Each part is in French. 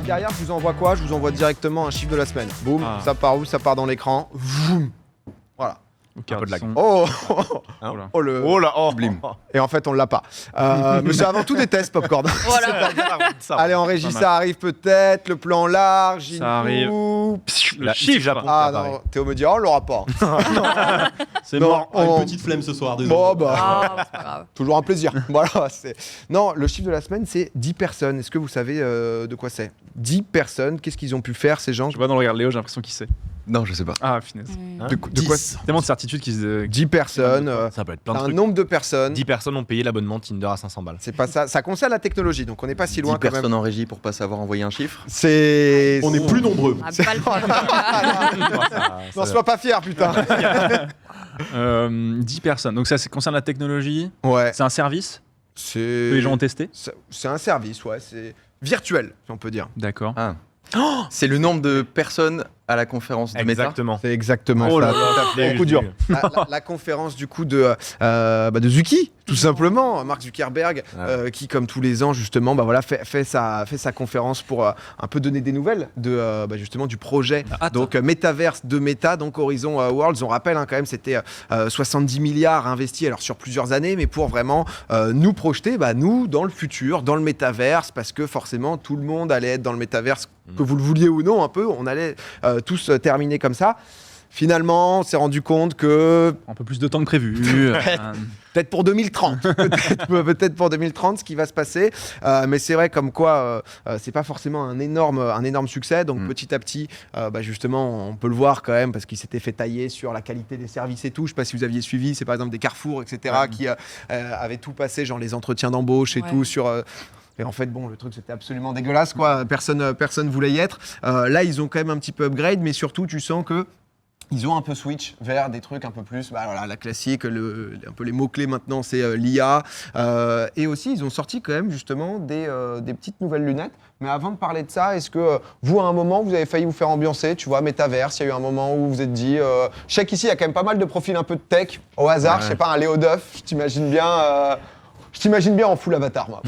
Derrière, je vous envoie quoi? Je vous envoie directement un chiffre de la semaine. Boum, ça part où? Ça part dans l'écran. Vroom. Voilà. Un peu de lag. Oh, Blim. Et en fait, on l'a pas. Mais c'est avant tout des tests, Popcorn. Voilà. Allez, en régie, ça arrive peut-être. Le plan large. Ça arrive. Le chiffre Japon. Ah non, Théo me dit, on l'aura pas. C'est Non, mort. on- Une petite flemme ce soir, désolé. Bon, bah. Ah, c'est pas grave. Toujours un plaisir. Voilà, non, le chiffre de la semaine, c'est 10 personnes. Est-ce que vous savez de quoi c'est? 10 personnes, qu'est-ce qu'ils ont pu faire, ces gens? Je vois dans le regard de Léo, j'ai l'impression qu'il sait. Non, je sais pas. Ah, finesse. De quoi? Tellement de certitude qu'ils se. 10 personnes, Ça peut être plein de un trucs. nombre de personnes. 10 personnes ont payé l'abonnement Tinder à 500 balles. C'est pas ça. Ça concerne la technologie, donc on n'est pas si loin 10 quand personnes même. en régie pour pas savoir envoyer un chiffre. C'est. On est plus nombreux. Ah, pas le faire. N'en sois pas fier, putain. 10 personnes. Donc ça concerne la technologie. Ouais. C'est un service C'est. que les gens ont testé. C'est un service, ouais. C'est virtuel, si on peut dire. D'accord. Ah. C'est le nombre de personnes à la conférence de Meta. Exactement. C'est exactement Oh là ça. là, Tout à fait. bien Coup vu, dur. bien La conférence du coup de Zucchi, tout simplement, Mark Zuckerberg, qui comme tous les ans justement, voilà, fait sa conférence pour un peu donner des nouvelles de justement du projet. Donc Metaverse de Meta, donc Horizon Worlds. On rappelle quand même, c'était 70 milliards investis alors sur plusieurs années, mais pour vraiment nous projeter, nous dans le futur, dans le Metaverse, parce que forcément tout le monde allait être dans le Metaverse, que vous le vouliez ou non, un peu, on allait tous terminer comme ça. Finalement, on s'est rendu compte que Un peu plus de temps que prévu. peut-être pour 2030, peut-être pour 2030, ce qui va se passer. Mais c'est vrai comme quoi, c'est pas forcément un énorme succès. Donc petit à petit, justement, on peut le voir quand même parce qu'il s'était fait tailler sur la qualité des services et tout. Je sais pas si vous aviez suivi, c'est par exemple des Carrefour, etc., qui avaient tout passé, genre les entretiens d'embauche et tout sur. Et en fait, bon, le truc, c'était absolument dégueulasse, quoi. Personne voulait y être. Là, ils ont quand même un petit peu upgrade, mais surtout, tu sens que ils ont un peu switch vers des trucs un peu plus, la classique, un peu les mots-clés maintenant, c'est l'IA. Et aussi, ils ont sorti quand même, justement, des petites nouvelles lunettes. Mais avant de parler de ça, est-ce que vous, à un moment, vous avez failli vous faire ambiancer, tu vois, Metaverse, il y a eu un moment où vous vous êtes dit... je sais qu'ici, il y a quand même pas mal de profils un peu de tech, au hasard, je sais pas, un Léo Duff, je t'imagine bien en full avatar, moi.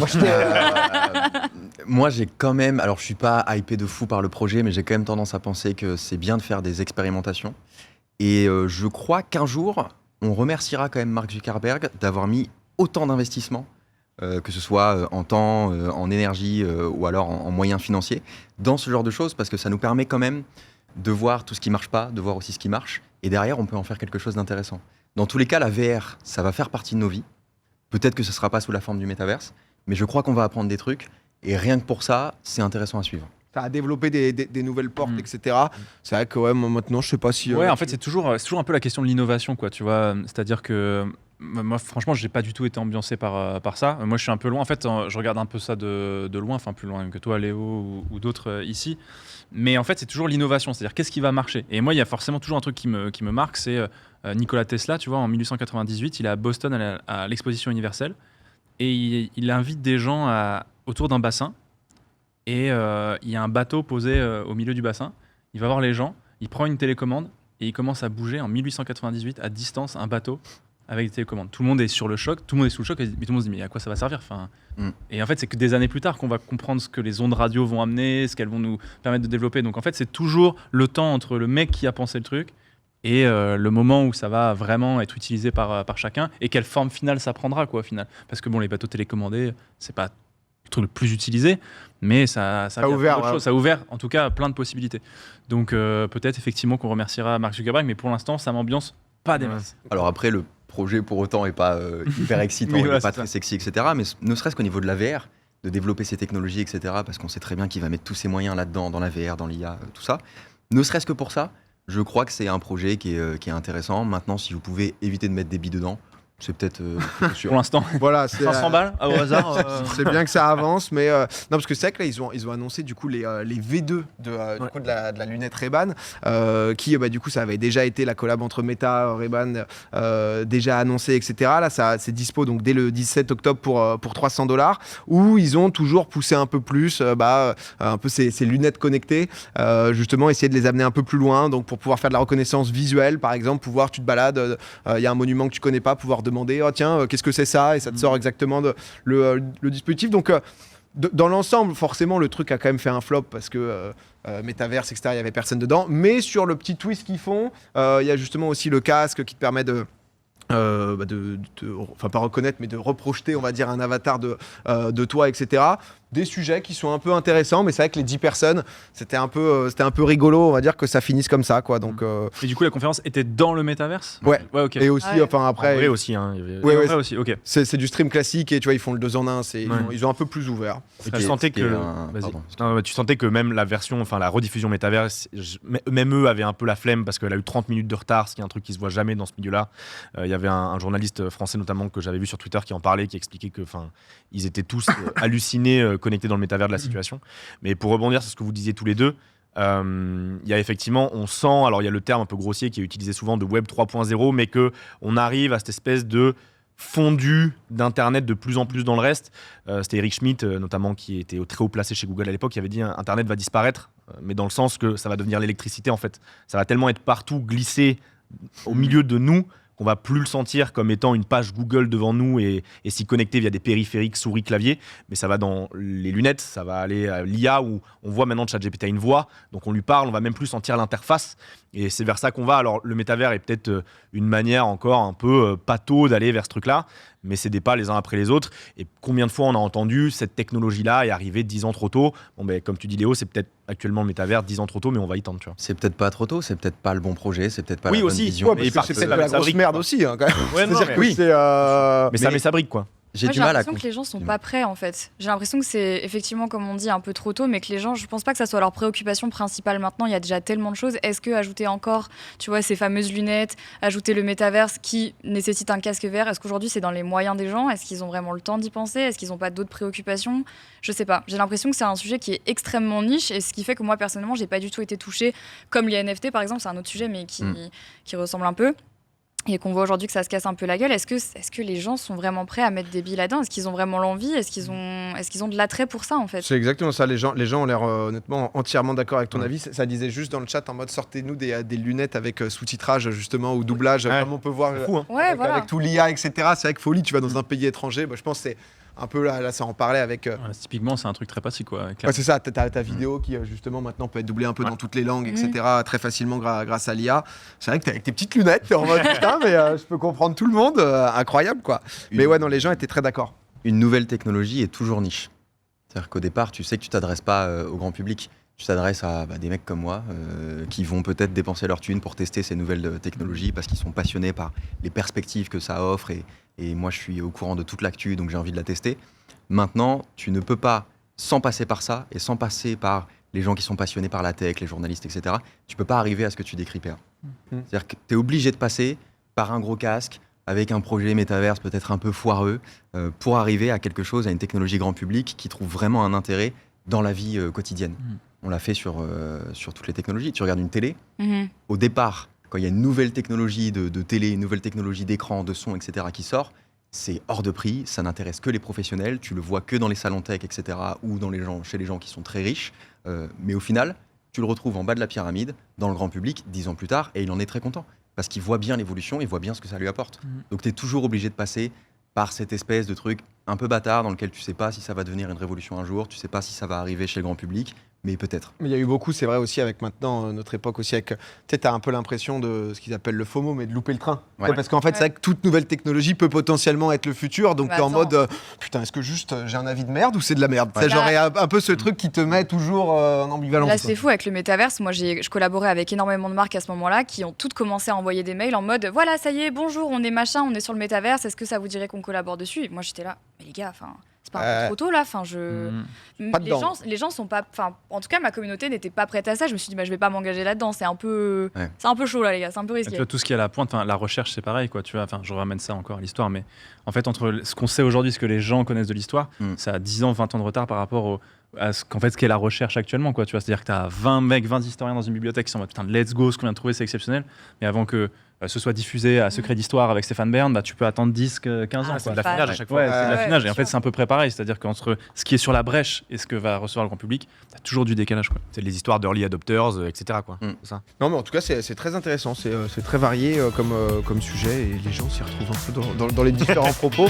Moi, j'ai quand même, alors je suis pas hypé de fou par le projet, mais j'ai quand même tendance à penser que c'est bien de faire des expérimentations. Et je crois qu'un jour, on remerciera quand même Mark Zuckerberg d'avoir mis autant d'investissements, que ce soit en temps, en énergie ou alors en moyens financiers, dans ce genre de choses, parce que ça nous permet quand même de voir tout ce qui marche pas, de voir aussi ce qui marche, et derrière, on peut en faire quelque chose d'intéressant. Dans tous les cas, la VR, ça va faire partie de nos vies. Peut-être que ce ne sera pas sous la forme du métaverse, mais je crois qu'on va apprendre des trucs. Et rien que pour ça, c'est intéressant à suivre. Ça a développé des nouvelles portes, etc. C'est vrai que moi, maintenant, je sais pas si... Ouais, en fait, c'est toujours un peu la question de l'innovation, quoi. Tu vois, c'est-à-dire que moi, franchement, j'ai pas du tout été ambiancé par ça. Moi, je suis un peu loin. En fait, je regarde un peu ça de loin, enfin plus loin que toi, Léo, ou d'autres ici. Mais en fait, c'est toujours l'innovation. C'est-à-dire, qu'est-ce qui va marcher? Et moi, il y a forcément toujours un truc qui me marque, c'est Nikola Tesla. Tu vois, en 1898, il est à Boston à l'exposition universelle, et il invite des gens autour d'un bassin. Et il y a un bateau posé au milieu du bassin. Il va voir les gens, il prend une télécommande et il commence à bouger en 1898 à distance un bateau avec des télécommandes. Tout le monde est sur le choc, tout le monde est sous le choc, et tout le monde se dit mais à quoi ça va servir, Et en fait, c'est que des années plus tard qu'on va comprendre ce que les ondes radio vont amener, ce qu'elles vont nous permettre de développer. Donc en fait, c'est toujours le temps entre le mec qui a pensé le truc et le moment où ça va vraiment être utilisé par chacun, et quelle forme finale ça prendra, quoi, au final. Parce que bon, les bateaux télécommandés, c'est pas le truc le plus utilisé, mais ça a ouvert, autre chose. Ça a ouvert, en tout cas, plein de possibilités. Donc peut-être effectivement qu'on remerciera Mark Zuckerberg, mais pour l'instant, ça m'ambiance pas des masses. Alors après, le projet pour autant est pas hyper excitant, il n'est pas très sexy, etc. Mais ne serait-ce qu'au niveau de la VR, de développer ces technologies, etc. Parce qu'on sait très bien qu'il va mettre tous ses moyens là-dedans, dans la VR, dans l'IA, tout ça. Ne serait-ce que pour ça, je crois que c'est un projet qui est intéressant. Maintenant, si vous pouvez éviter de mettre des billes dedans, c'est peut-être sûr. Pour l'instant, voilà, 500 balles au hasard. C'est bien que ça avance, mais non, parce que c'est vrai que là ils ont annoncé du coup les V2 du coup, de la lunette Ray-Ban, qui du coup ça avait déjà été la collab entre Meta, Ray-Ban déjà annoncé, etc. Là c'est dispo donc dès le 17 octobre pour $300, où ils ont toujours poussé un peu plus, un peu ces lunettes connectées, justement essayer de les amener un peu plus loin, donc pour pouvoir faire de la reconnaissance visuelle, par exemple, tu te balades, il y a un monument que tu connais pas, pouvoir demander oh tiens qu'est-ce que c'est ça, et ça te sort exactement le dispositif. Donc dans l'ensemble, forcément, le truc a quand même fait un flop parce que Metaverse, etc., il n'y avait personne dedans. Mais sur le petit twist qu'ils font, il y a justement aussi le casque qui te permet enfin pas reconnaître, mais de reprojeter, on va dire, un avatar de toi, etc. Des sujets qui sont un peu intéressants, mais c'est vrai que les 10 personnes, c'était un peu rigolo, on va dire, que ça finisse comme ça, quoi. Donc, Et du coup, la conférence était dans le métaverse ? Ouais. Ok. Et aussi, Ouais. enfin après, En vrai aussi, hein. il y avait- Ouais, ouais, Après aussi, ok. c'est du stream classique et tu vois, ils font le 2 en 1, ils ont un peu plus ouvert. Et tu sentais que, vas-y. Pardon. Non, tu sentais que même la version, enfin la rediffusion métaverse, même eux avaient un peu la flemme parce qu'elle a eu 30 minutes de retard, ce qui est un truc qui se voit jamais dans ce milieu-là. Il y avait un journaliste français notamment que j'avais vu sur Twitter qui en parlait, qui expliquait que, enfin, ils étaient tous hallucinés, connectés dans le métavers de la situation. Mais pour rebondir sur ce que vous disiez tous les deux, il y a effectivement, on sent, alors il y a le terme un peu grossier qui est utilisé souvent de Web 3.0, mais que on arrive à cette espèce de fondu d'Internet de plus en plus dans le reste. C'était Eric Schmidt, notamment, qui était très haut placé chez Google à l'époque, qui avait dit Internet va disparaître, mais dans le sens que ça va devenir l'électricité, en fait. Ça va tellement être partout, glissé au milieu de nous, qu'on va plus le sentir comme étant une page Google devant nous et s'y connecter via des périphériques, souris, clavier, mais ça va dans les lunettes, ça va aller à l'IA où on voit maintenant ChatGPT a une voix, donc on lui parle, on va même plus sentir l'interface, et c'est vers ça qu'on va. Alors le métavers est peut-être une manière encore un peu pâteau d'aller vers ce truc-là, mais c'est des pas les uns après les autres. Et combien de fois on a entendu cette technologie-là est arrivée 10 ans trop tôt. Bon, ben, comme tu dis Léo, c'est peut-être actuellement le métavers 10 ans trop tôt, mais on va y tendre, tu vois. C'est peut-être pas trop tôt, c'est peut-être pas le bon projet, c'est peut-être pas Oui, la bonne aussi. vision. Ouais, parce Et que parce c'est que peut-être ça- de la ça grosse brique, merde quoi. aussi, hein, quand même. Ouais, non, C'est-à-dire mais que oui. c'est, Mais ça met sa brique, quoi. J'ai Moi, du j'ai mal à l'impression que les gens sont pas prêts en fait. J'ai l'impression que c'est effectivement, comme on dit, un peu trop tôt, mais que les gens, je pense pas que ça soit leur préoccupation principale maintenant. Il y a déjà tellement de choses. Est-ce que ajouter encore, tu vois, ces fameuses lunettes, ajouter le métaverse qui nécessite un casque vert, est-ce qu'aujourd'hui c'est dans les moyens des gens ? Est-ce qu'ils ont vraiment le temps d'y penser ? Est-ce qu'ils n'ont pas d'autres préoccupations ? Je sais pas. J'ai l'impression que c'est un sujet qui est extrêmement niche et ce qui fait que moi personnellement, j'ai pas du tout été touchée. Comme les NFT par exemple, c'est un autre sujet, mais qui ressemble un peu. Et qu'on voit aujourd'hui que ça se casse un peu la gueule, est-ce que les gens sont vraiment prêts à mettre des billes là-dedans ? Est-ce qu'ils ont vraiment l'envie ? Est-ce qu'ils ont de l'attrait pour ça, en fait ? C'est exactement ça, les gens ont l'air honnêtement entièrement d'accord avec ton avis. Ça disait juste dans le chat en mode sortez-nous des lunettes avec sous-titrage justement ou doublage, Ouais. comme on peut voir C'est fou, hein. Ouais, avec, voilà. avec tout l'IA, etc. C'est vrai que folie, tu vas dans un pays étranger, je pense que c'est un peu là ça en parlait avec... Ouais, typiquement, c'est un truc très pratique, quoi. Ouais, c'est ça, t'as ta vidéo qui justement maintenant peut être doublée un peu dans toutes les langues, etc. Très facilement grâce à l'IA. C'est vrai que t'es avec tes petites lunettes, t'es en mode putain, mais je peux comprendre tout le monde, incroyable quoi. Mais ouais, non, les gens étaient très d'accord. Une nouvelle technologie est toujours niche. C'est-à-dire qu'au départ, tu sais que tu t'adresses pas au grand public. Tu t'adresses à des mecs comme moi qui vont peut-être dépenser leur thune pour tester ces nouvelles technologies parce qu'ils sont passionnés par les perspectives que ça offre et moi je suis au courant de toute l'actu donc j'ai envie de la tester. Maintenant, tu ne peux pas, sans passer par ça et sans passer par les gens qui sont passionnés par la tech, les journalistes, etc., tu peux pas arriver à ce que tu décris, PA. C'est-à-dire que tu es obligé de passer par un gros casque avec un projet métaverse peut-être un peu foireux pour arriver à quelque chose, à une technologie grand public qui trouve vraiment un intérêt dans la vie quotidienne. On l'a fait sur toutes les technologies. Tu regardes une télé, au départ, quand il y a une nouvelle technologie de télé, une nouvelle technologie d'écran, de son, etc., qui sort, c'est hors de prix, ça n'intéresse que les professionnels, tu le vois que dans les salons tech, etc., ou chez les gens qui sont très riches. Mais au final, tu le retrouves en bas de la pyramide, dans le grand public, 10 ans plus tard, et il en est très content. Parce qu'il voit bien l'évolution, il voit bien ce que ça lui apporte. Donc tu es toujours obligé de passer par cette espèce de truc un peu bâtard dans lequel tu sais pas si ça va devenir une révolution un jour, tu sais pas si ça va arriver chez le grand public, mais peut-être. Mais il y a eu beaucoup, c'est vrai aussi avec maintenant notre époque aussi, avec, tu sais, t'as un peu l'impression de ce qu'ils appellent le FOMO, mais de louper le train. Ouais. Ouais, parce qu'en fait, c'est vrai que toute nouvelle technologie peut potentiellement être le futur, donc Mais t'es en attends. mode, putain, est-ce que juste j'ai un avis de merde ou c'est de la merde? Ouais. C'est genre, il y a un peu ce truc qui te met toujours en ambivalence. Là, quoi. c'est fou avec le métaverse. Moi, je collaborais avec énormément de marques à ce moment-là qui ont toutes commencé à envoyer des mails en mode voilà, ça y est, bonjour, on est machin, on est sur le métaverse, est-ce que ça vous dirait qu'on collabore dessus ? Et moi, j'étais là, mais les gars, enfin. C'est pas un peu trop tôt là, enfin Pas les dedans. gens sont pas, enfin en tout cas ma communauté n'était pas prête à ça. Je me suis dit bah je vais pas m'engager là-dedans, c'est un peu chaud là les gars, c'est un peu Tu risqué. vois, tout ce qui est à la pointe, la recherche, c'est pareil, quoi. Tu vois, je ramène ça encore à l'histoire, mais en fait, entre ce qu'on sait aujourd'hui, ce que les gens connaissent de l'histoire, ça a 10 ans, 20 ans de retard par rapport à ce qu'est la recherche actuellement, quoi. Tu vois, c'est-à-dire que tu as 20 historiens dans une bibliothèque qui sont en mode putain, let's go, ce qu'on vient de trouver, c'est exceptionnel. Mais avant que ce soit diffusé à Secret d'Histoire avec Stéphane Bern, bah, tu peux attendre 10, 15 ans. C'est quoi. de l'affinage à chaque fois. Ouais, c'est de l'affinage. Ouais, Et en fait, c'est à peu près pareil. C'est-à-dire qu'entre ce qui est sur la brèche et ce que va recevoir le grand public, tu as toujours du décalage, quoi. C'est les histoires d'early adopters, etc. Quoi. C'est ça. Non, mais en tout cas, c'est très intéressant, c'est très varié comme sujet et les gens s'y retrouvent un peu dans les différents propos.